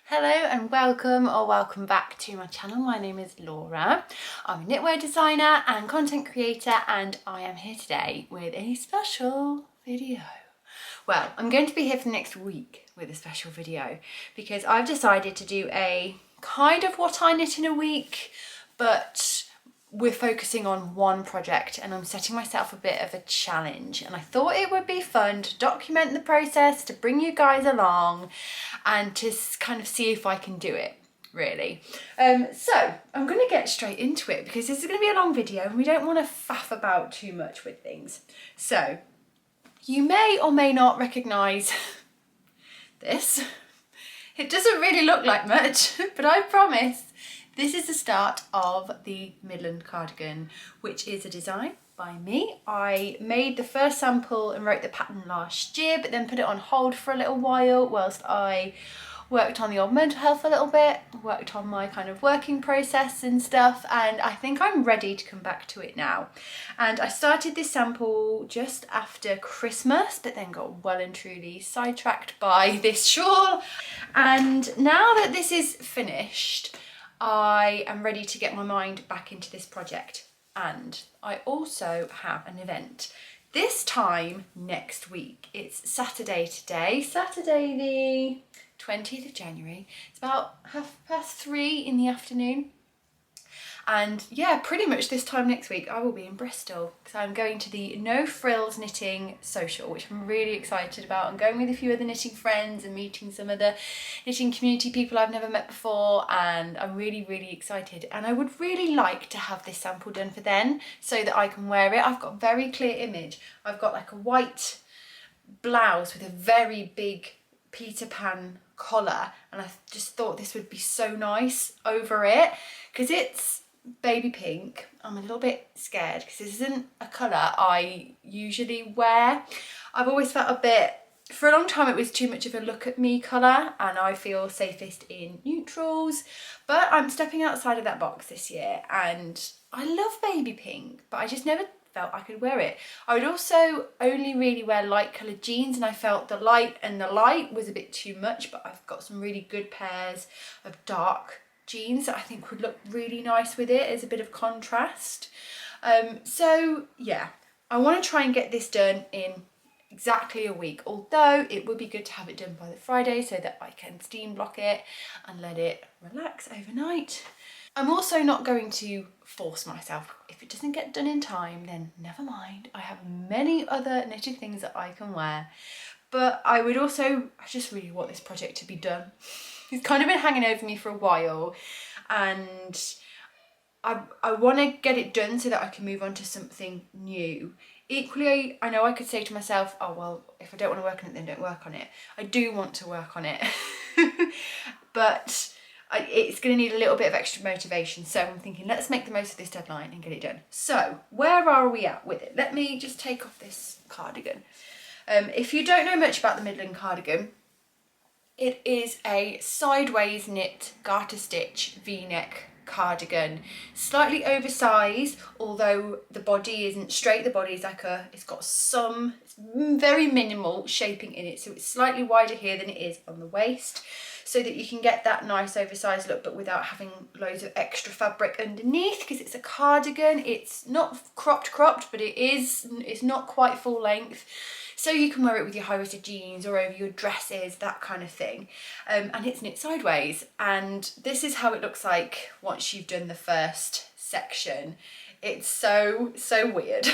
Hello and welcome or welcome back to my channel. My name is Laura. I'm a knitwear designer and content creator, and I am here today with a special video. Well, I'm going to be here for the next week with a special video because I've decided to do a kind of what I knit in a week, but we're focusing on one project and I'm setting myself a bit of a challenge, and I thought it would be fun to document the process, to bring you guys along and to kind of see if I can do it, really. So I'm going to get straight into it because this is going to be a long video and we don't want to faff about too much with things. So you may or may not recognise this. It doesn't really look like much, but I promise this is the start of the Midland cardigan, which is a design by me. I made the first sample and wrote the pattern last year, but then put it on hold for a little while whilst I worked on the old mental health a little bit, worked on my kind of working process and stuff, and I think I'm ready to come back to it now. And I started this sample just after Christmas, but then got well and truly sidetracked by this shawl. And now that this is finished, I am ready to get my mind back into this project. And I also have an event this time next week. It's Saturday today, Saturday the 20th of January. It's about 3:30 in the afternoon. And yeah, pretty much this time next week I will be in Bristol because I'm going to the No Frills Knitting Social, which I'm really excited about. I'm going with a few other knitting friends and meeting some other knitting community people I've never met before, and I'm really excited. And I would really like to have this sample done for then so that I can wear it. I've got a very clear image. I've got like a white blouse with a very big Peter Pan collar, and I just thought this would be so nice over it because it's baby pink. I'm a little bit scared because this isn't a colour I usually wear. I've always felt a bit, for a long time it was too much of a look at me colour, and I feel safest in neutrals, but I'm stepping outside of that box this year and I love baby pink, but I just never felt I could wear it. I would also only really wear light coloured jeans, and I felt the light was a bit too much, but I've got some really good pairs of dark jeans that I think would look really nice with it as a bit of contrast. So yeah, I want to try and get this done in exactly a week, although it would be good to have it done by the Friday so that I can steam block it and let it relax overnight. I'm also not going to force myself. If it doesn't get done in time, then never mind. I have many other knitted things that I can wear. But I just really want this project to be done. It's kind of been hanging over me for a while, and I want to get it done so that I can move on to something new. Equally, I know I could say to myself, oh well, if I don't want to work on it, then don't work on it. I do want to work on it, but it's going to need a little bit of extra motivation. So I'm thinking, let's make the most of this deadline and get it done. So where are we at with it? Let me just take off this cardigan. If you don't know much about the Midland cardigan, it is a sideways knit garter stitch v-neck cardigan, slightly oversized, although the body isn't straight. The body is it's got some very minimal shaping in it, so it's slightly wider here than it is on the waist, so that you can get that nice oversized look, but without having loads of extra fabric underneath, because it's a cardigan. It's not cropped, but it's not quite full length. So you can wear it with your high-waisted jeans or over your dresses, that kind of thing. And it's knit sideways. And this is how it looks like once you've done the first section. It's so weird.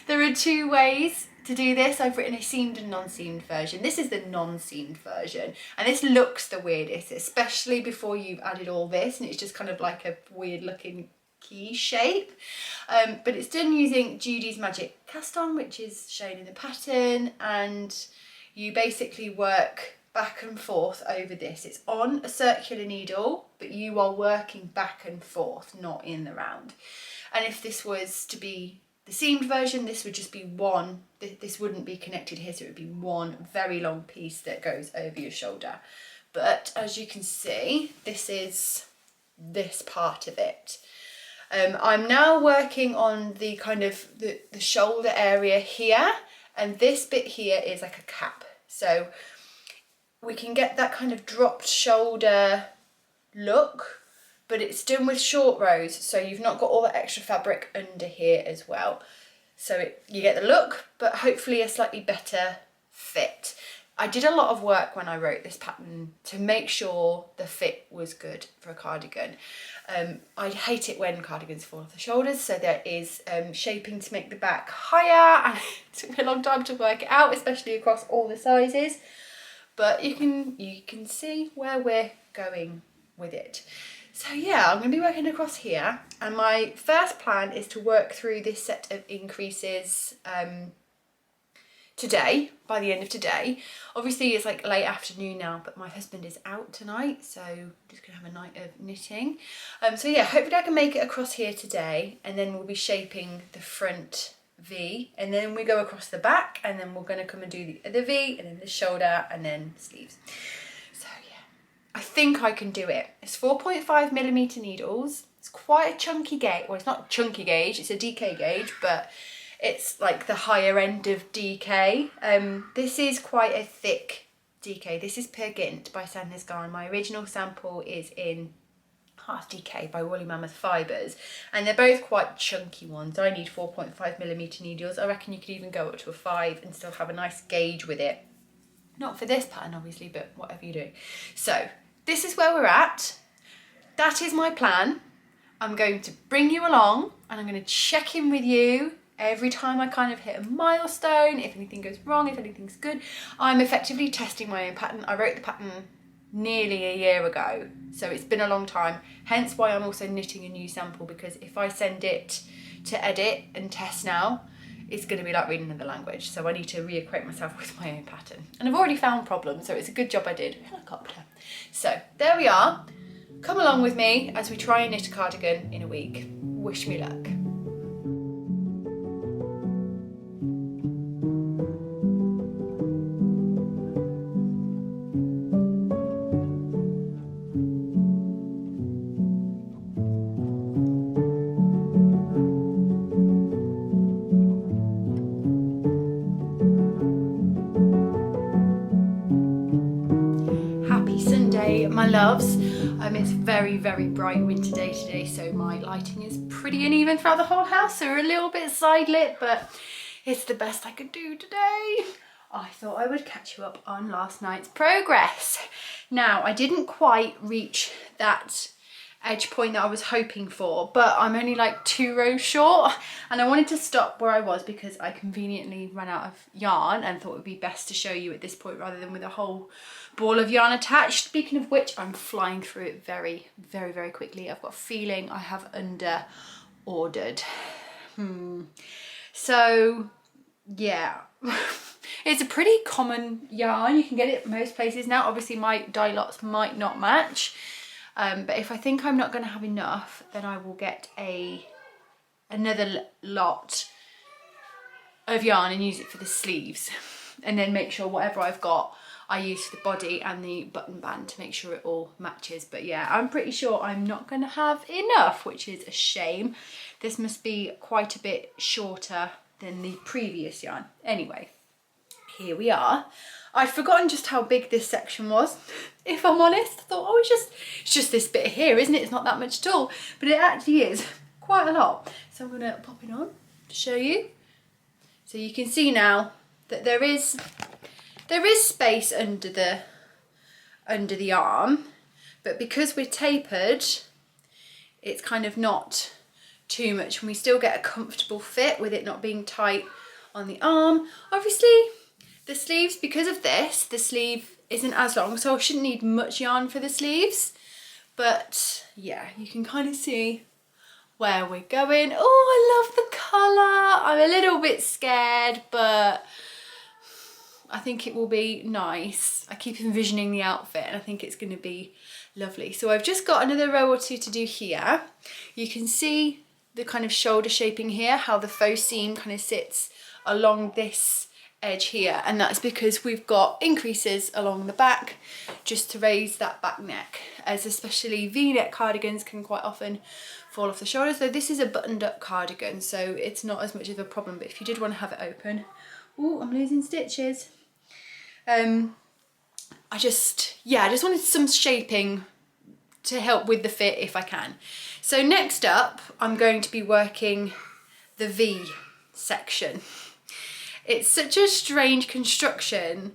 There are two ways to do this. I've written a seamed and non-seamed version. This is the non-seamed version, and this looks the weirdest, especially before you've added all this, and it's just kind of like a weird looking key shape. But it's done using Judy's Magic cast on, which is shown in the pattern, and you basically work back and forth over this. It's on a circular needle, but you are working back and forth, not in the round. And if this was to be the seamed version, this would just be one, this wouldn't be connected here, so it would be one very long piece that goes over your shoulder. But as you can see, this is this part of it. I'm now working on the kind of the shoulder area here, and this bit here is like a cap. So we can get that kind of dropped shoulder look, but it's done with short rows, so you've not got all that extra fabric under here as well. So you get the look, but hopefully a slightly better fit. I did a lot of work when I wrote this pattern to make sure the fit was good for a cardigan. I hate it when cardigans fall off the shoulders, so there is shaping to make the back higher, and it took me a long time to work it out, especially across all the sizes. But you can see where we're going with it. So yeah, I'm going to be working across here, and my first plan is to work through this set of increases today, by the end of today. Obviously it's like late afternoon now, but my husband is out tonight, so I'm just gonna have a night of knitting. So yeah, hopefully I can make it across here today, and then we'll be shaping the front V, and then we go across the back, and then we're gonna come and do the other V, and then the shoulder, and then sleeves. So yeah, I think I can do it. It's 4.5mm needles. It's quite a chunky gauge. Well, it's not a chunky gauge, it's a DK gauge, but it's like the higher end of DK. This is quite a thick DK. This is Per Gint by Sandnes Garn. My original sample is in half DK by Woolly Mammoth Fibres, and they're both quite chunky ones. I need 4.5mm needles. I reckon you could even go up to a 5 and still have a nice gauge with it. Not for this pattern obviously, but whatever you do. So this is where we're at. That is my plan. I'm going to bring you along, and I'm going to check in with you every time I kind of hit a milestone, if anything goes wrong, if anything's good. I'm effectively testing my own pattern. I wrote the pattern nearly a year ago, so it's been a long time, hence why I'm also knitting a new sample, because if I send it to edit and test now, it's going to be like reading another language, so I need to reacquaint myself with my own pattern. And I've already found problems, so it's a good job I did. Helicopter. So there we are. Come along with me as we try and knit a cardigan in a week. Wish me luck. My loves, it's very bright winter day today, so my lighting is pretty uneven throughout the whole house, so we're a little bit side lit, but it's the best I could do today. I thought I would catch you up on last night's progress. Now, I didn't quite reach that edge point that I was hoping for, but I'm only like 2 rows short, and I wanted to stop where I was because I conveniently ran out of yarn and thought it would be best to show you at this point rather than with a whole ball of yarn attached. Speaking of which, I'm flying through it very quickly. I've got a feeling I have under ordered. So yeah, it's a pretty common yarn. You can get it most places now. Obviously my dye lots might not match, but if I think I'm not going to have enough, then I will get another lot of yarn and use it for the sleeves, and then make sure whatever I've got I use for the body and the button band to make sure it all matches. But yeah, I'm pretty sure I'm not going to have enough, which is a shame. This must be quite a bit shorter than the previous yarn. Anyway, here we are. I'd forgotten just how big this section was, if I'm honest. I thought, oh, it's just this bit here, isn't it? It's not that much at all, but it actually is quite a lot. So I'm going to pop it on to show you. So you can see now that there is space under the arm, but because we're tapered, it's kind of not too much, and we still get a comfortable fit with it not being tight on the arm. Obviously the sleeves, because of this, the sleeve isn't as long, so I shouldn't need much yarn for the sleeves, but yeah, you can kind of see where we're going. Oh, I love the colour. I'm a little bit scared, but I think it will be nice. I keep envisioning the outfit and I think it's going to be lovely. So I've just got another row or two to do here. You can see the kind of shoulder shaping here, how the faux seam kind of sits along this edge here, and that's because we've got increases along the back just to raise that back neck, as especially V-neck cardigans can quite often fall off the shoulders. So this is a buttoned up cardigan, so it's not as much of a problem, but if you did want to have it open, oh, I'm losing stitches. I just wanted some shaping to help with the fit if I can. So next up, I'm going to be working the V section. It's such a strange construction,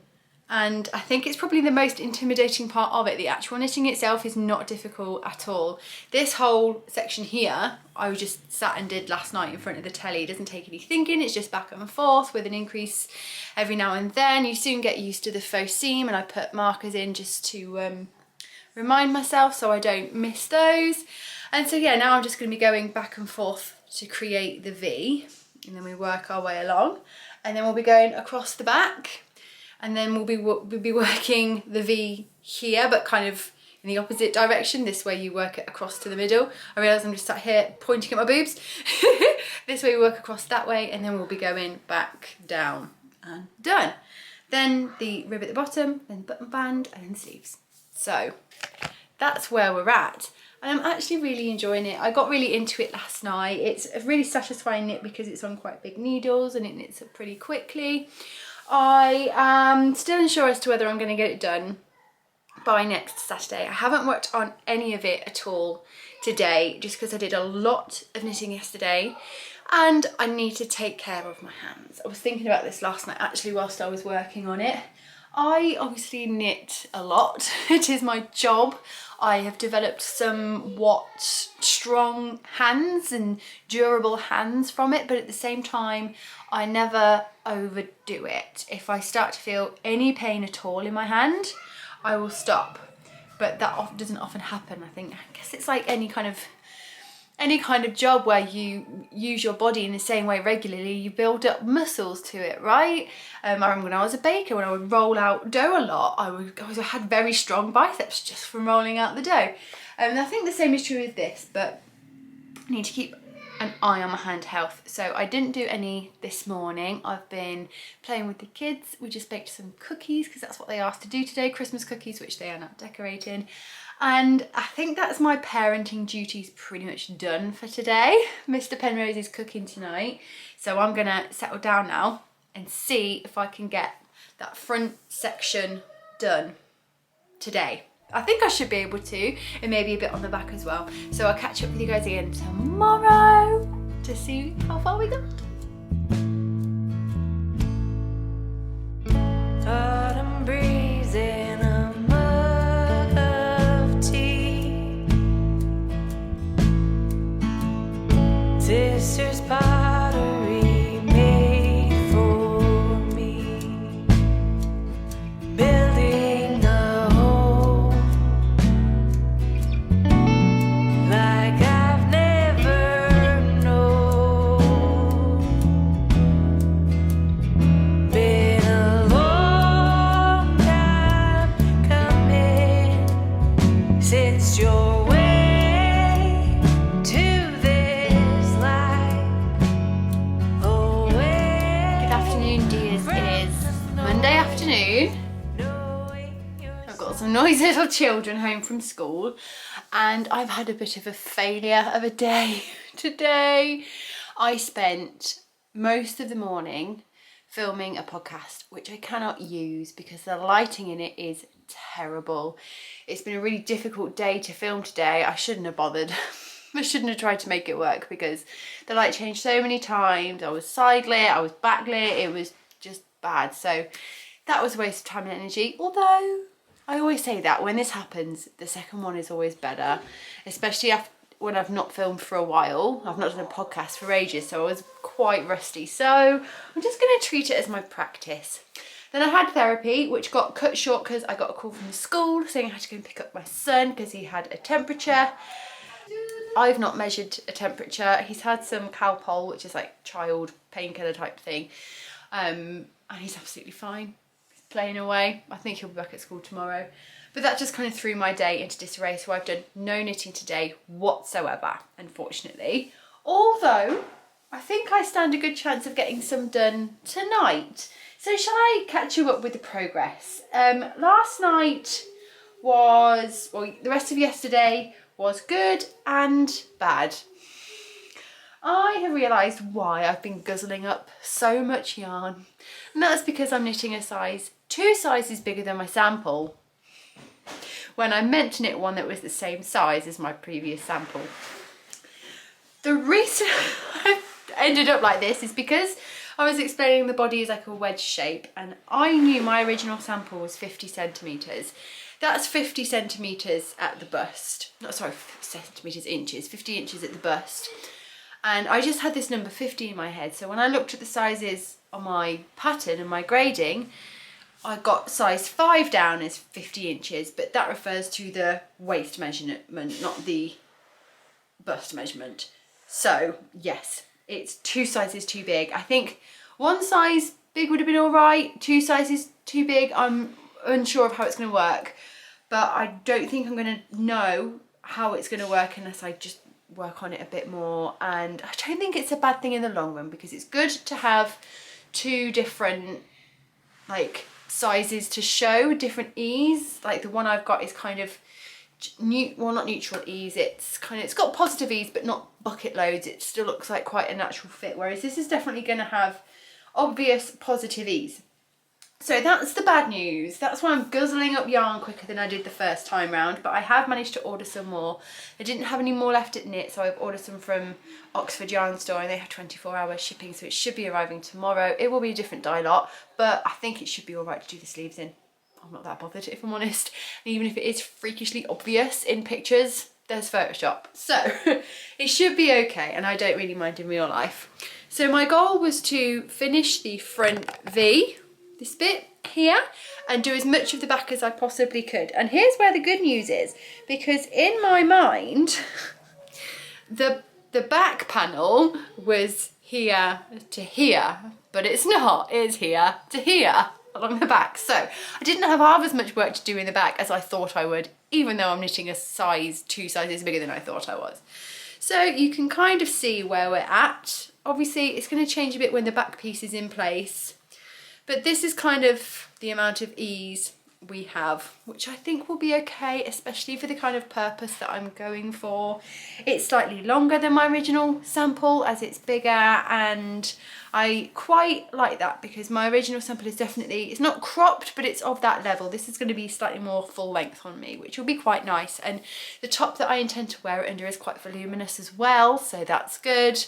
and I think it's probably the most intimidating part of it. The actual knitting itself is not difficult at all. This whole section here, I just sat and did last night in front of the telly. It doesn't take any thinking, it's just back and forth with an increase every now and then. You soon get used to the faux seam, and I put markers in just to remind myself so I don't miss those. And so yeah, now I'm just going to be going back and forth to create the V, and then we work our way along, and then we'll be going across the back, and then we'll be working the V here, but kind of in the opposite direction. This way you work it across to the middle. I realise I'm just sat here pointing at my boobs. This way we work across that way, and then we'll be going back down and done. Then the rib at the bottom, then the button band, and then the sleeves. So that's where we're at. And I'm actually really enjoying it. I got really into it last night. It's a really satisfying knit because it's on quite big needles and it knits up pretty quickly. I am still unsure as to whether I'm going to get it done by next Saturday. I haven't worked on any of it at all today just because I did a lot of knitting yesterday and I need to take care of my hands. I was thinking about this last night actually whilst I was working on it. I obviously knit a lot. It is my job. I have developed somewhat strong hands and durable hands from it, but at the same time, I never overdo it. If I start to feel any pain at all in my hand, I will stop. But that doesn't often happen. I guess it's like any kind of job where you use your body in the same way regularly, you build up muscles to it, right? I remember when I was a baker, when I would roll out dough a lot, I had very strong biceps just from rolling out the dough. And I think the same is true with this, but I need to keep an eye on my hand health. So I didn't do any this morning. I've been playing with the kids. We just baked some cookies because that's what they asked to do today, Christmas cookies, which they are now decorating. And I think that's my parenting duties pretty much done for today. Mr. Penrose is cooking tonight, so I'm gonna settle down now and see if I can get that front section done today. I think I should be able to, and maybe a bit on the back as well. So I'll catch up with you guys again tomorrow to see how far we got. Autumn breeze in a mug of tea. Sister's pottery made for me. Building a home like I've never known. Been a long time coming since your way to this life away. Good afternoon, dears. It is Monday afternoon. I've got some noisy little children home from school and I've had a bit of a failure of a day today. I spent most of the morning filming a podcast which I cannot use because the lighting in it is terrible. It's been a really difficult day to film today. I shouldn't have bothered. I shouldn't have tried to make it work because the light changed so many times. I was side lit, I was backlit, it was just bad. So that was a waste of time and energy. Although I always say that when this happens, the second one is always better, especially when I've not filmed for a while. I've not done a podcast for ages, so I was quite rusty. So I'm just going to treat it as my practice. Then I had therapy, which got cut short because I got a call from the school saying I had to go and pick up my son because he had a temperature. I've not measured a temperature. He's had some Calpol, which is like child painkiller type thing, and he's absolutely fine. He's playing away. I think he'll be back at school tomorrow. But that just kind of threw my day into disarray, so I've done no knitting today whatsoever, unfortunately. Although, I think I stand a good chance of getting some done tonight. So shall I catch you up with the progress? Last night was, well, the rest of yesterday was good and bad. I have realised why I've been guzzling up so much yarn. And that's because I'm knitting a size 2 sizes bigger than my sample. when I meant to knit one that was the same size as my previous sample. The reason I ended up like this is because I was explaining the body is like a wedge shape, and I knew my original sample was 50 centimetres. That's 50 centimetres at the bust. Not sorry, centimetres, inches, 50 inches at the bust. And I just had this number 50 in my head. So when I looked at the sizes on my pattern and my grading, I got size 5 down as 50 inches, but that refers to the waist measurement, not the bust measurement. So yes, it's 2 sizes too big. I think 1 size big would have been all right. 2 sizes too big, I'm unsure of how it's going to work, but I don't think I'm going to know how it's going to work unless I just work on it a bit more. And I don't think it's a bad thing in the long run, because it's good to have 2 different like sizes to show different ease. Like the one I've got is kind of well, not neutral ease, it's got positive ease but not bucket loads. It still looks like quite a natural fit, whereas this is definitely going to have obvious positive ease. So that's the bad news. That's why I'm guzzling up yarn quicker than I did the first time round, but I have managed to order some more. I didn't have any more left at Knit, so I've ordered some from Oxford Yarn Store, and they have 24-hour shipping, so it should be arriving tomorrow. It will be a different dye lot, but I think it should be all right to do the sleeves in. I'm not that bothered, if I'm honest. And even if it is freakishly obvious in pictures, there's Photoshop. So it should be okay, and I don't really mind in real life. So my goal was to finish the front V, this bit here, and do as much of the back as I possibly could. And here's where the good news is, because in my mind, the back panel was here to here, but it's not, it's here to here along the back. So I didn't have half as much work to do in the back as I thought I would, even though I'm knitting a size 2 sizes bigger than I thought I was. So you can kind of see where we're at. Obviously it's going to change a bit when the back piece is in place, but this is kind of the amount of ease we have, which I think will be okay, especially for the kind of purpose that I'm going for. It's slightly longer than my original sample as it's bigger, and I quite like that because my original sample is definitely, it's not cropped, but it's of that level. This is going to be slightly more full length on me, which will be quite nice. And the top that I intend to wear it under is quite voluminous as well, so that's good.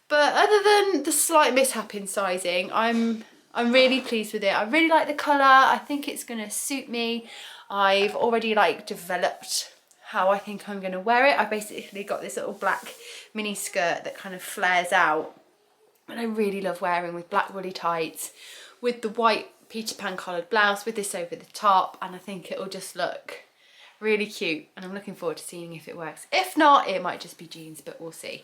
But other than the slight mishap in sizing, I'm really pleased with it. I really like the colour. I think it's going to suit me. I've already like developed how I think I'm going to wear it. I basically got this little black mini skirt that kind of flares out, and I really love wearing with black woolly tights, with the white Peter Pan collared blouse with this over the top, and I think it'll just look really cute, and I'm looking forward to seeing if it works. If not, it might just be jeans, but we'll see.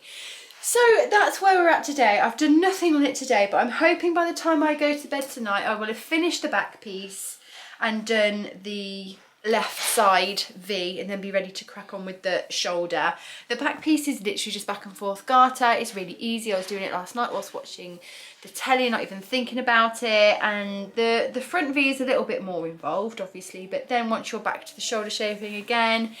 So that's where we're at today. I've done nothing on it today, but I'm hoping by the time I go to bed tonight, I will have finished the back piece and done the left side V, and then be ready to crack on with the shoulder. The back piece is literally just back and forth garter. It's really easy. I was doing it last night whilst watching the telly, not even thinking about it. And the front V is a little bit more involved, obviously, but then once you're back to the shoulder shaping again,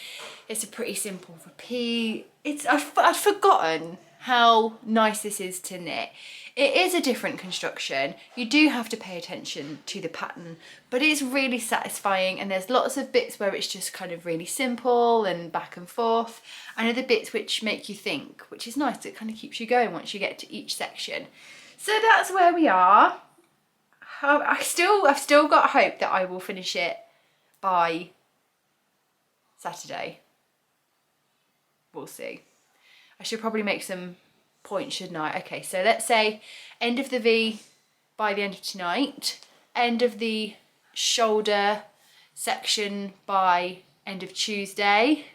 it's a pretty simple repeat. I'd forgotten how nice this is to knit. It is a different construction. You do have to pay attention to the pattern, but it's really satisfying, and there's lots of bits where it's just kind of really simple and back and forth, and other bits which make you think, which is nice. It kind of keeps you going once you get to each section. So that's where we are. I've still got hope that I will finish it by Saturday. We'll see. I should probably make some points, shouldn't I? Okay, so let's say end of the V by the end of tonight, end of the shoulder section by end of Tuesday.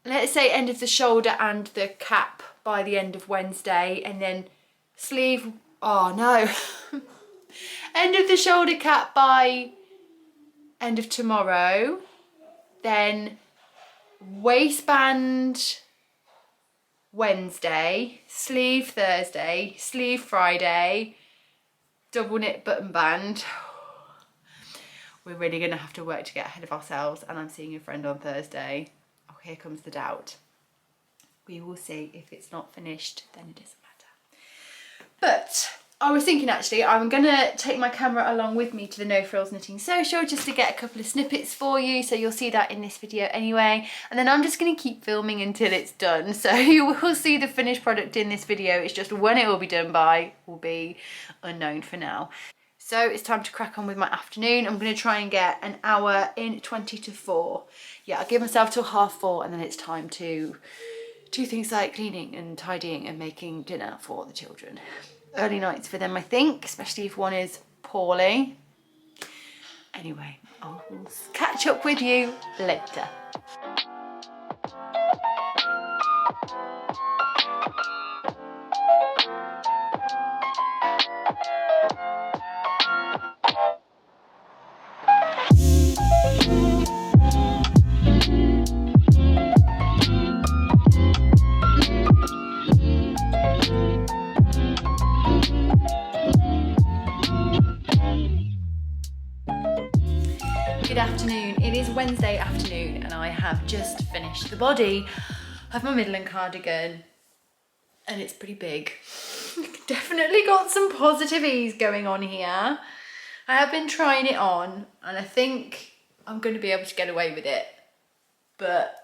Let's say end of the shoulder and the cap by the end of Wednesday, and then sleeve, oh no, end of the shoulder cap by end of tomorrow, then waistband Wednesday, sleeve Thursday, sleeve Friday, double knit button band. We're really going to have to work to get ahead of ourselves, and I'm seeing a friend on Thursday. Oh, here comes the doubt. We will see. If it's not finished, then it doesn't matter. But I was thinking actually I'm gonna take my camera along with me to the No Frills Knitting Social just to get a couple of snippets for you, so you'll see that in this video anyway, and then I'm just gonna keep filming until it's done, so you will see the finished product in this video. It's just when it will be done by will be unknown for now. So it's time to crack on with my afternoon. I'm gonna try and get an hour in 20 to 4. Yeah, I'll give myself till 4:30 and then it's time to do things like cleaning and tidying and making dinner for the children. Early nights for them, I think, especially if one is poorly. Anyway, I'll catch up with you later. Good afternoon. It is Wednesday afternoon and I have just finished the body of my Midland cardigan and it's pretty big. Definitely got some positive ease going on here. I have been trying it on and I think I'm going to be able to get away with it. But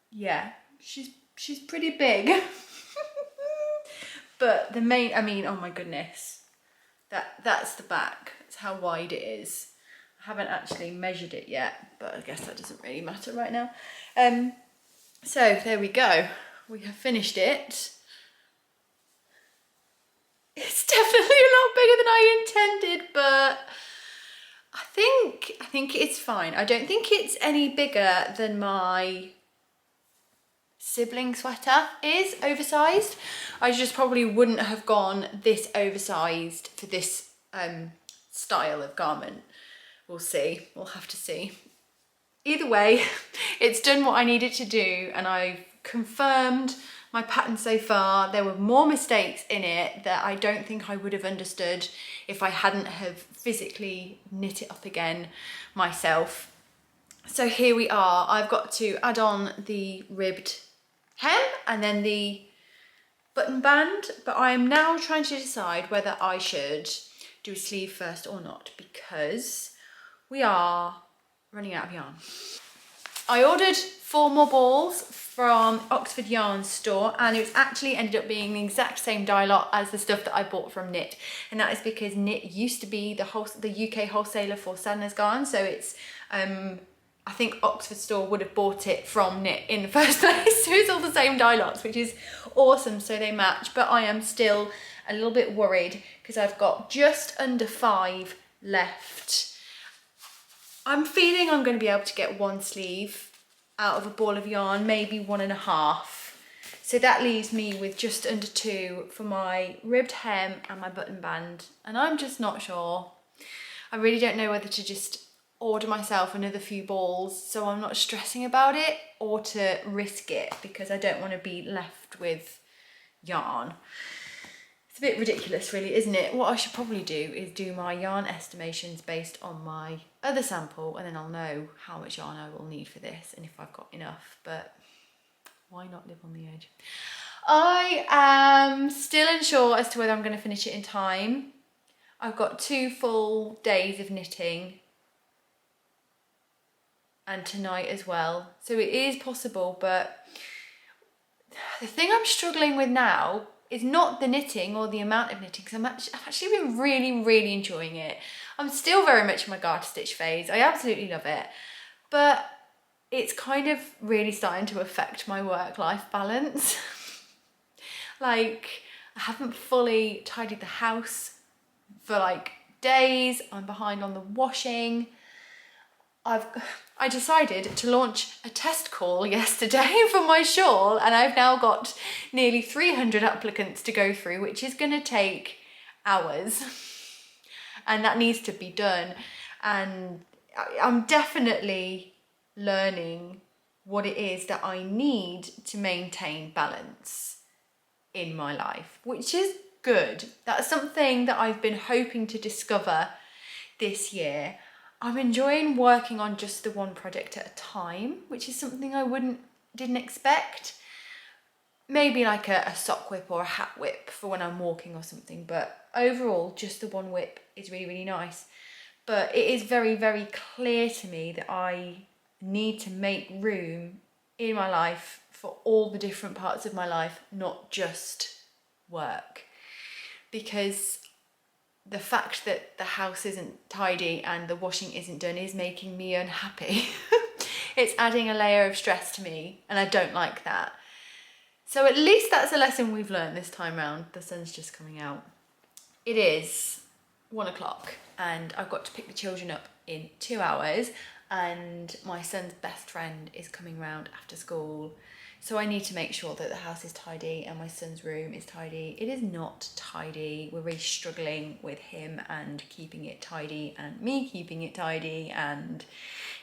yeah, she's pretty big. But the main, I mean, oh my goodness. That's the back. That's how wide it is. I haven't actually measured it yet, but I guess that doesn't really matter right now. So there we go. We have finished it. It's definitely a lot bigger than I intended, but I think it's fine. I don't think it's any bigger than my sibling sweater is oversized. I just probably wouldn't have gone this oversized for this style of garment. We'll see, we'll have to see. Either way, it's done what I needed to do and I've confirmed my pattern so far. There were more mistakes in it that I don't think I would have understood if I hadn't have physically knit it up again myself. So here we are. I've got to add on the ribbed hem and then the button band, but I am now trying to decide whether I should do a sleeve first or not because we are running out of yarn. I ordered 4 more balls from Oxford Yarn store and it's actually ended up being the exact same dye lot as the stuff that I bought from Knit, and that is because Knit used to be the UK wholesaler for Sadler's Garn, so it's I think Oxford store would have bought it from Knit in the first place, so it's all the same dye lots, which is awesome, so they match. But I am still a little bit worried because I've got just under 5 left. I'm feeling I'm going to be able to get 1 sleeve out of a ball of yarn, maybe 1.5. So that leaves me with just under 2 for my ribbed hem and my button band. And I'm just not sure. I really don't know whether to just order myself another few balls so I'm not stressing about it, or to risk it because I don't want to be left with yarn. It's a bit ridiculous really, isn't it? What I should probably do is do my yarn estimations based on my other sample and then I'll know how much yarn I will need for this and if I've got enough, but why not live on the edge? I am still unsure as to whether I'm going to finish it in time. I've got 2 full days of knitting and tonight as well, so it is possible, but the thing I'm struggling with now is not the knitting or the amount of knitting, because I've actually been really enjoying it. I'm still very much in my garter stitch phase. I absolutely love it, but it's kind of really starting to affect my work-life balance. Like, I haven't fully tidied the house for like days. I'm behind on the washing. I decided to launch a test call yesterday for my shawl and I've now got nearly 300 applicants to go through, which is going to take hours and that needs to be done. And I'm definitely learning what it is that I need to maintain balance in my life, which is good. That's something that I've been hoping to discover this year. I'm enjoying working on just the one project at a time, which is something I didn't expect. maybe like a sock whip or a hat whip for when I'm walking or something, but overall just the one whip is really, really nice. But it is very, very clear to me that I need to make room in my life for all the different parts of my life, not just work. Because the fact that the house isn't tidy and the washing isn't done is making me unhappy. It's adding a layer of stress to me, and I don't like that. So at least that's a lesson we've learned this time round. The sun's just coming out. It is 1 o'clock and I've got to pick the children up in 2 hours, and my son's best friend is coming round after school. So I need to make sure that the house is tidy and my son's room is tidy. It is not tidy. We're really struggling with him and keeping it tidy and me keeping it tidy, and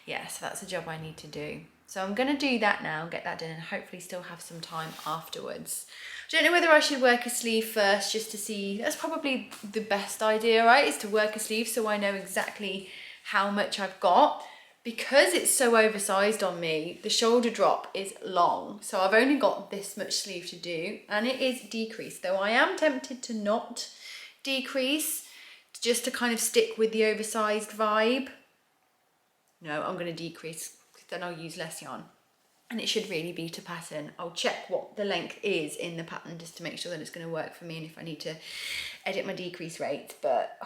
yeah, so that's a job I need to do. So I'm going to do that now, get that done, and hopefully still have some time afterwards. I don't know whether I should work a sleeve first just to see. That's probably the best idea, right? Is to work a sleeve so I know exactly how much I've got. Because it's so oversized on me, the shoulder drop is long. So I've only got this much sleeve to do, and it is decreased. Though I am tempted to not decrease, just to kind of stick with the oversized vibe. No, I'm going to decrease, because then I'll use less yarn. And it should really be to pattern. I'll check what the length is in the pattern just to make sure that it's going to work for me, and if I need to edit my decrease rate. But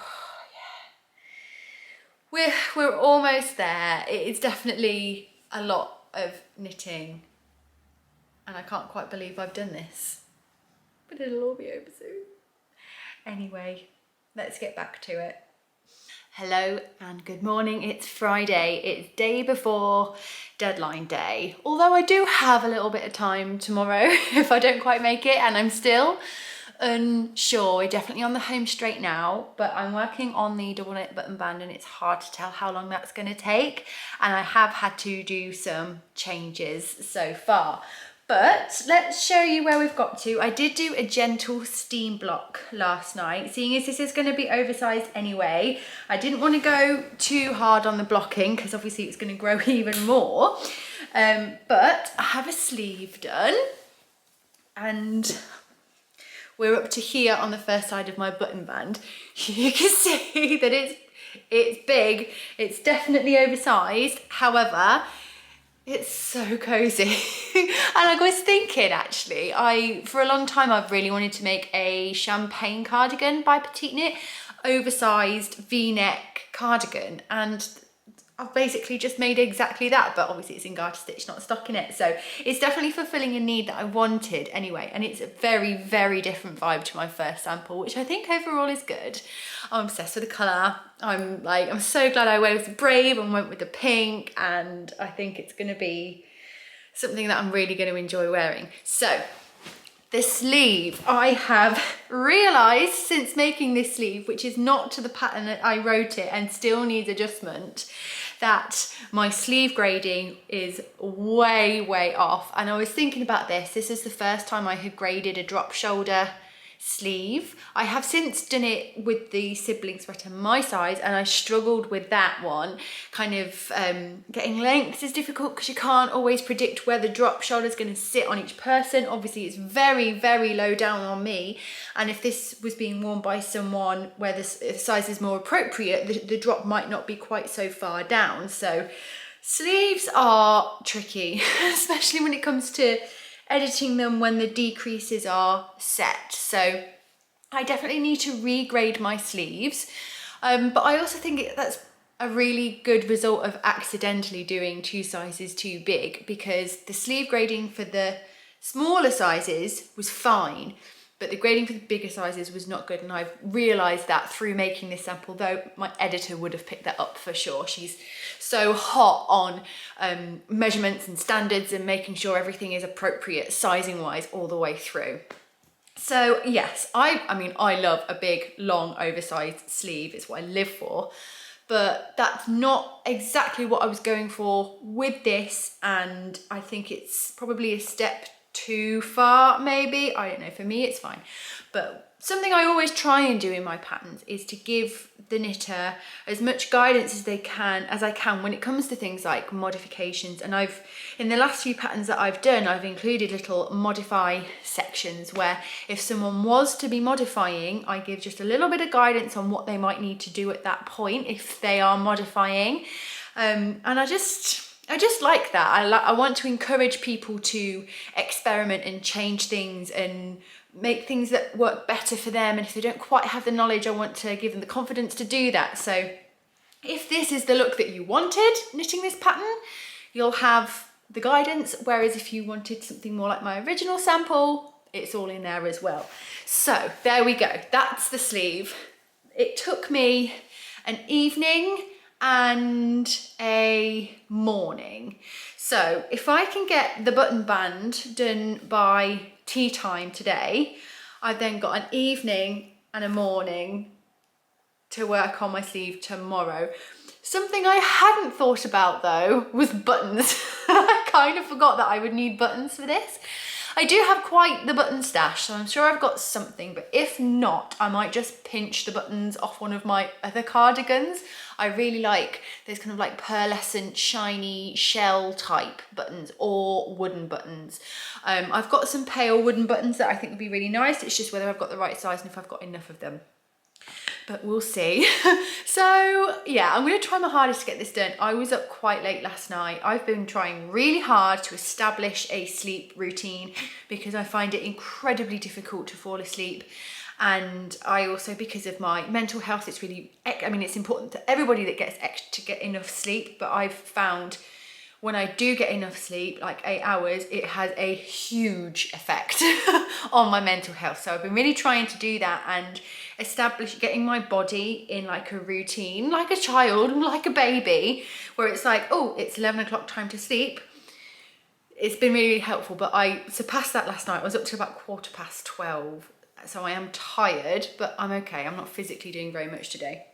we're almost there. It is definitely a lot of knitting, and I can't quite believe I've done this, but it'll all be over soon. Anyway, let's get back to it. Hello and good morning. It's Friday. It's day before deadline day. Although I do have a little bit of time tomorrow if I don't quite make it, and I'm still unsure. We're definitely on the home straight now, but I'm working on the double knit button band, and it's hard to tell how long that's going to take, and I have had to do some changes so far. But let's show you where we've got to. I did do a gentle steam block last night, seeing as this is going to be oversized anyway. I didn't want to go too hard on the blocking because obviously it's going to grow even more. But I have a sleeve done, and we're up to here on the first side of my button band. You can see that it's big. It's definitely oversized. However, it's so cozy. And I was thinking, actually, for a long time I've really wanted to make a champagne cardigan by Petite Knit, oversized V-neck cardigan, and I've basically just made exactly that, but obviously it's in garter stitch, not stockinette. So it's definitely fulfilling a need that I wanted anyway, and it's a very, very different vibe to my first sample, which I think overall is good. I'm obsessed with the colour. I'm so glad I was brave and went with the pink, and I think it's going to be something that I'm really going to enjoy wearing. So the sleeve, I have realised since making this sleeve, which is not to the pattern that I wrote it and still needs adjustment, that my sleeve grading is way, way off. And I was thinking about this. This is the first time I had graded a drop shoulder sleeve. I have since done it with the sibling sweater my size, and I struggled with that one. Kind of getting lengths is difficult because you can't always predict where the drop shoulder is going to sit on each person. Obviously it's very, very low down on me, and if this was being worn by someone where the size is more appropriate, the drop might not be quite so far down. So sleeves are tricky, especially when it comes to editing them when the decreases are set. So I definitely need to regrade my sleeves, but I also think that's a really good result of accidentally doing 2 sizes too big, because the sleeve grading for the smaller sizes was fine, but the grading for the bigger sizes was not good, and I've realised that through making this sample, though my editor would have picked that up for sure. She's so hot on measurements and standards and making sure everything is appropriate sizing wise all the way through. So yes, I mean, I love a big, long, oversized sleeve. It's what I live for. But that's not exactly what I was going for with this, and I think it's probably a step too far, maybe. I don't know, for me it's fine. But Something I always try and do in my patterns is to give the knitter as much guidance as I can when it comes to things like modifications. And in the last few patterns that I've done, I've included little modify sections where if someone was to be modifying, I give just a little bit of guidance on what they might need to do at that point if they are modifying. And I just like that. I want to encourage people to experiment and change things and make things that work better for them. And if they don't quite have the knowledge, I want to give them the confidence to do that. So if this is the look that you wanted knitting this pattern, you'll have the guidance. Whereas if you wanted something more like my original sample, it's all in there as well. So there we go. That's the sleeve. It took me an evening and a morning. So if I can get the button band done by tea time today, I've then got an evening and a morning to work on my sleeve tomorrow. Something I hadn't thought about though was buttons. I kind of forgot that I would need buttons for this. I do have quite the button stash, so I'm sure I've got something, but if not, I might just pinch the buttons off one of my other cardigans. I really like those kind of like pearlescent, shiny shell type buttons or wooden buttons. I've got some pale wooden buttons that I think would be really nice. It's just whether I've got the right size and if I've got enough of them. But we'll see. So yeah, I'm gonna try my hardest to get this done. I was up quite late last night. I've been trying really hard to establish a sleep routine because I find it incredibly difficult to fall asleep. And I also, because of my mental health, it's really, I mean, it's important to everybody that gets to get enough sleep, but I've found when I do get enough sleep, like 8 hours, it has a huge effect on my mental health. So I've been really trying to do that and getting my body in like a routine, like a child, like a baby, where it's like, oh, it's 11 o'clock time to sleep. It's been really, really helpful, but I surpassed that last night. I was up to about 12:15. So I am tired, but I'm okay. I'm not physically doing very much today.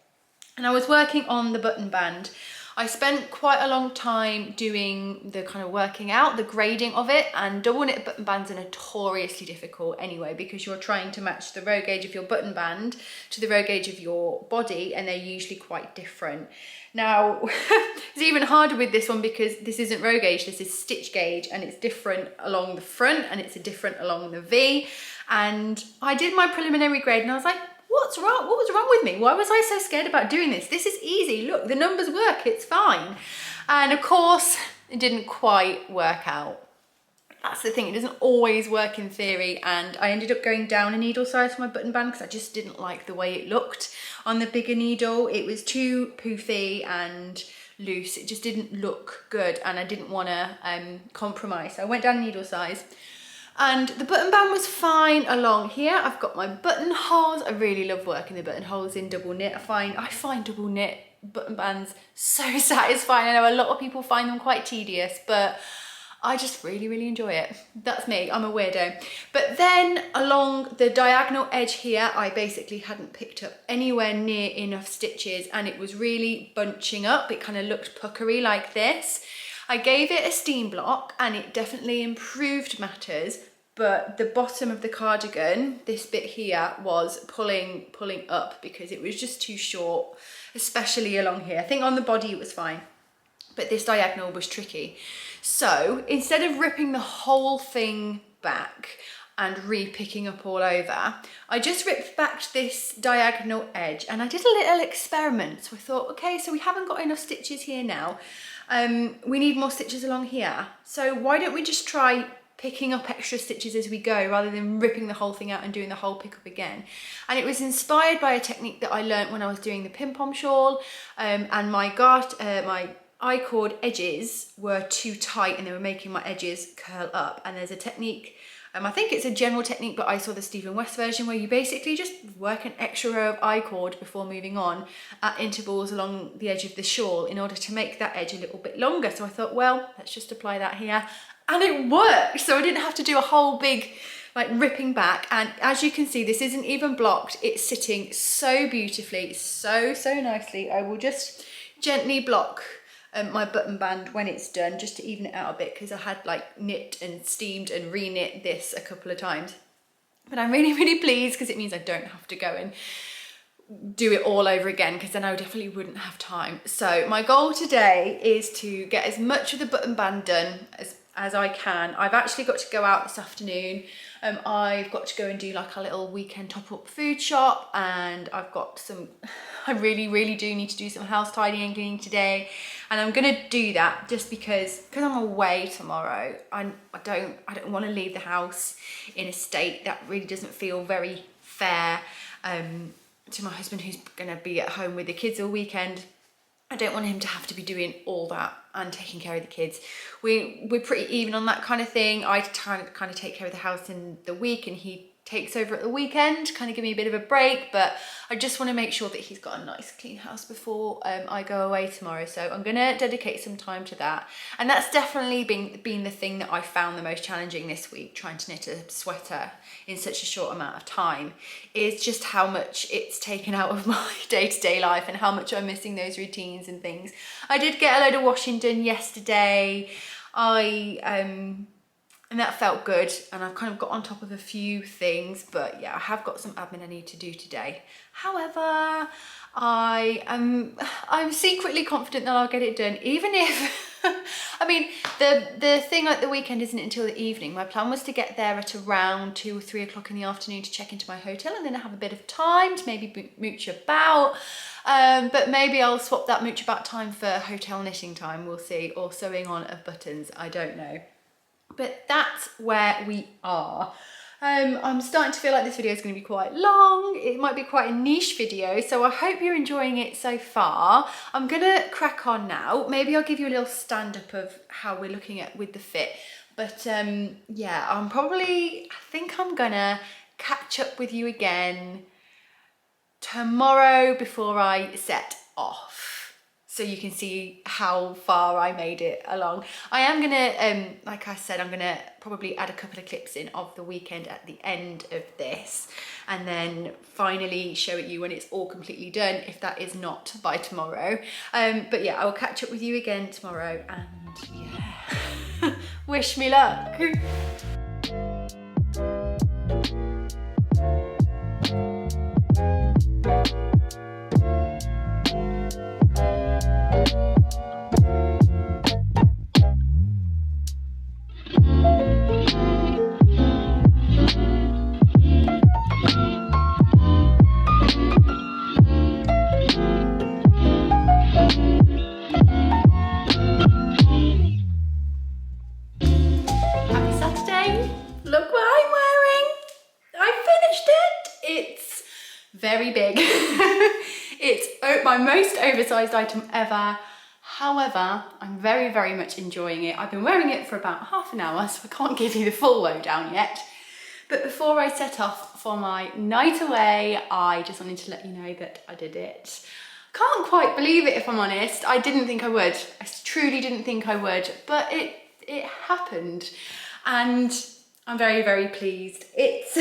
And I was working on the button band. I spent quite a long time doing the kind of working out, the grading of it, and double knit button bands are notoriously difficult anyway because you're trying to match the row gauge of your button band to the row gauge of your body, and they're usually quite different. Now, it's even harder with this one because this isn't row gauge, this is stitch gauge, and it's different along the front and it's different along the V. And I did my preliminary grade and I was like, what's wrong? What was wrong with me? Why was I so scared about doing this? This is easy. Look, the numbers work. It's fine. And of course, it didn't quite work out. That's the thing. It doesn't always work in theory. And I ended up going down a needle size for my button band because I just didn't like the way it looked on the bigger needle. It was too poofy and loose. It just didn't look good. And I didn't want to compromise. So I went down a needle size. And the button band was fine along here. I've got my buttonholes. I really love working the buttonholes in double knit. I find double knit button bands so satisfying. I know a lot of people find them quite tedious, but I just really, really enjoy it. That's me, I'm a weirdo. But then along the diagonal edge here, I basically hadn't picked up anywhere near enough stitches and it was really bunching up. It kind of looked puckery like this. I gave it a steam block and it definitely improved matters, but the bottom of the cardigan, this bit here, was pulling up because it was just too short, especially along here. I think on the body it was fine, but this diagonal was tricky. So instead of ripping the whole thing back and re-picking up all over, I just ripped back this diagonal edge and I did a little experiment. So I thought, okay, so we haven't got enough stitches here now. We need more stitches along here. So why don't we just try picking up extra stitches as we go rather than ripping the whole thing out and doing the whole pickup again. And it was inspired by a technique that I learnt when I was doing the pom-pom shawl, and my I-cord edges were too tight and they were making my edges curl up. And there's a technique, I think it's a general technique, but I saw the Stephen West version where you basically just work an extra row of I-cord before moving on at intervals along the edge of the shawl in order to make that edge a little bit longer. So I thought, well, let's just apply that here. And it worked. So I didn't have to do a whole big like ripping back. And as you can see, this isn't even blocked. It's sitting so beautifully, so nicely. I will just gently block my button band when it's done, just to even it out a bit, because I had like knit and steamed and re-knit this a couple of times. But I'm really, really pleased because it means I don't have to go and do it all over again, because then I definitely wouldn't have time. So my goal today is to get as much of the button band done as I can. I've actually got to go out this afternoon. I've got to go and do like a little weekend top-up food shop, and I've got some, I really, really do need to do some house tidying and cleaning today. And I'm gonna do that just because I'm away tomorrow. I don't want to leave the house in a state that really doesn't feel very fair to my husband, who's gonna be at home with the kids all weekend. I don't want him to have to be doing all that and taking care of the kids. We're pretty even on that kind of thing. I kind of take care of the house in the week, and he takes over at the weekend to kind of give me a bit of a break. But I just want to make sure that he's got a nice clean house before I go away tomorrow. So I'm gonna dedicate some time to that. And that's definitely been the thing that I found the most challenging this week, trying to knit a sweater in such a short amount of time, is just how much it's taken out of my day-to-day life and how much I'm missing those routines and things. I did get a load of washing done yesterday. And that felt good, and I've kind of got on top of a few things, but yeah, I have got some admin I need to do today. However, I'm secretly confident that I'll get it done, even if I mean, the thing at the weekend isn't until the evening. My plan was to get there at around 2 or 3 o'clock in the afternoon to check into my hotel, and then have a bit of time to maybe mooch about. But maybe I'll swap that mooch about time for hotel knitting time, we'll see, or sewing on of buttons, I don't know. But that's where we are. I'm starting to feel like this video is going to be quite long. It might be quite a niche video, so I hope you're enjoying it so far. I'm going to crack on now. Maybe I'll give you a little stand-up of how we're looking at with the fit. But yeah, I think I'm going to catch up with you again tomorrow before I set off, so you can see how far I made it along. I am gonna, like I said, I'm gonna probably add a couple of clips in of the weekend at the end of this, and then finally show it you when it's all completely done, if that is not by tomorrow. But yeah, I will catch up with you again tomorrow, and yeah, wish me luck. Very big. It's my most oversized item ever. However, I'm very, very much enjoying it. I've been wearing it for about half an hour, so I can't give you the full lowdown yet. But before I set off for my night away, I just wanted to let you know that I did it. Can't quite believe it, if I'm honest. I didn't think I would. I truly didn't think I would, but it happened. And I'm very, very pleased. It's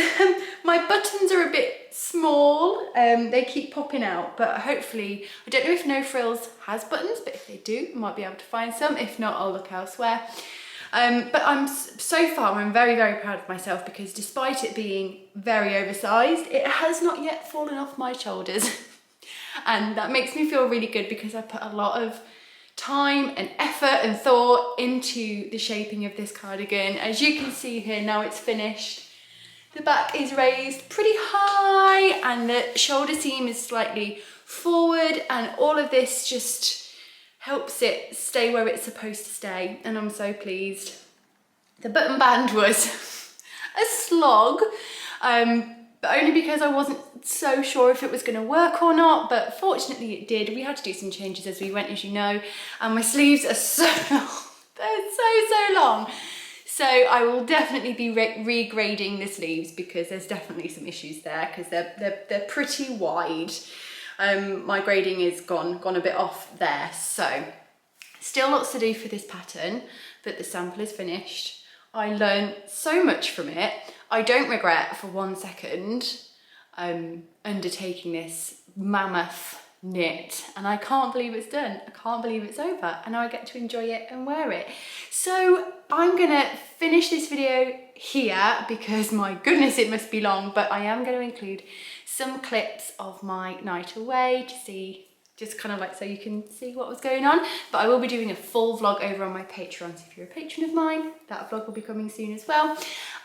my buttons are a bit small. They keep popping out, but hopefully, I don't know if No Frills has buttons, but if they do, I might be able to find some. If not, I'll look elsewhere. But so far, I'm very, very proud of myself, because despite it being very oversized, it has not yet fallen off my shoulders. And that makes me feel really good, because I put a lot of time and effort and thought into the shaping of this cardigan. As you can see here, now it's finished. The back is raised pretty high, and the shoulder seam is slightly forward, and all of this just helps it stay where it's supposed to stay, and I'm so pleased. The button band was a slog, but only because I wasn't so sure if it was going to work or not, but fortunately it did. We had to do some changes as we went, as you know, and my sleeves are so long. They're so long. So I will definitely be regrading the sleeves, because there's definitely some issues there, because they're pretty wide. My grading is gone a bit off there. So still lots to do for this pattern, but the sample is finished. I learned so much from it. I don't regret for 1 second undertaking this mammoth knit, and I can't believe it's done. I can't believe it's over, and now I get to enjoy it and wear it. So I'm gonna finish this video here because my goodness, it must be long, but I am going to include some clips of my night away to see, just kind of like so you can see what was going on. But I will be doing a full vlog over on my Patreon, so if you're a patron of mine, that vlog will be coming soon as well.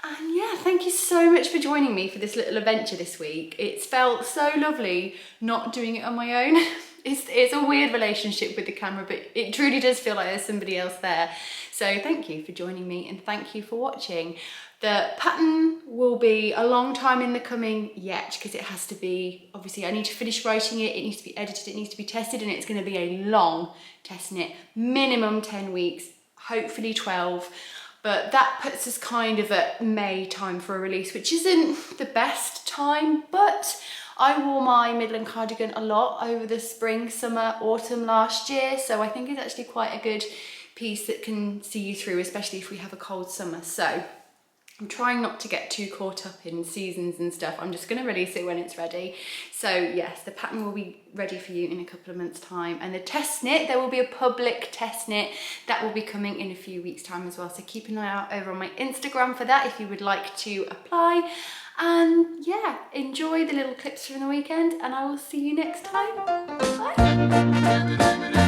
And yeah, thank you so much for joining me for this little adventure this week. It's felt so lovely not doing it on my own. It's a weird relationship with the camera, but it truly does feel like there's somebody else there. So thank you for joining me, and thank you for watching. The pattern will be a long time in the coming yet, because it has to be, obviously I need to finish writing it, it needs to be edited, it needs to be tested, and it's going to be a long test knit, minimum 10 weeks, hopefully 12. But that puts us kind of at May time for a release, which isn't the best time, but I wore my Midland cardigan a lot over the spring, summer, autumn last year, so I think it's actually quite a good piece that can see you through, especially if we have a cold summer. So I'm trying not to get too caught up in seasons and stuff. I'm just going to release it when it's ready. So yes, the pattern will be ready for you in a couple of months' time. And the test knit, there will be a public test knit that will be coming in a few weeks' time as well. So keep an eye out over on my Instagram for that if you would like to apply. And yeah, enjoy the little clips from the weekend, and I will see you next time. Bye.